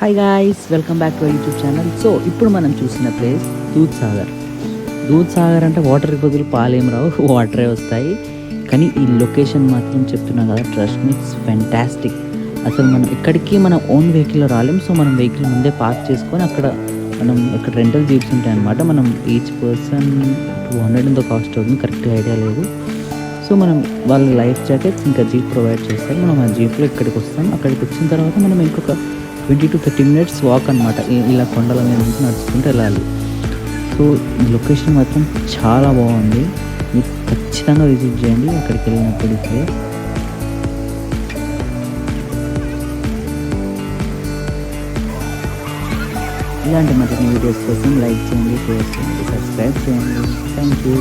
Hi guys, welcome back to YouTube channel. So ఇప్పుడు మనం చూసిన ప్లేస్ దూద్సాగర్. దూద్సాగర్ అంటే వాటర్ బదులు పాలేం రావు, వాటరే వస్తాయి. కానీ ఈ లొకేషన్ మాత్రం చెప్తున్నాం కదా, ట్రస్ట్ మీ, ఇట్స్ ఫెంటాస్టిక్. అసలు మనం ఇక్కడికి మన ఓన్ వెహికల్లో రాలేం. సో మనం వెహికల్ ముందే పార్క్ చేసుకొని అక్కడ ఇక్కడ రెంటల్ జీప్స్ ఉంటాయి అనమాట. మనం ఈచ్ పర్సన్ 200 ఎంతో కాస్ట్ అవుతుంది, కరెక్ట్గా ఐడియా లేదు. సో మనం వాళ్ళ లైఫ్ జాకెట్స్ ఇంకా జీప్ ప్రొవైడ్ చేస్తారు. మనం ఆ జీప్లో ఇక్కడికి వస్తాం. అక్కడికి వచ్చిన తర్వాత మనం ఇంకొక 20 to 30 minutes వాక్ అనమాట. ఇలా కొండల మీద నుంచి నడుచుకుంటూ వెళ్ళాలి. సో ఈ లొకేషన్ మాత్రం చాలా బాగుంది, మీరు ఖచ్చితంగా విజిట్ చేయండి అక్కడికి వెళ్ళినప్పటికీ. ఇలాంటి మరిన్ని వీడియోస్ కోసం లైక్ చేయండి, షేర్ చేయండి, సబ్స్క్రైబ్ చేయండి. Thank you.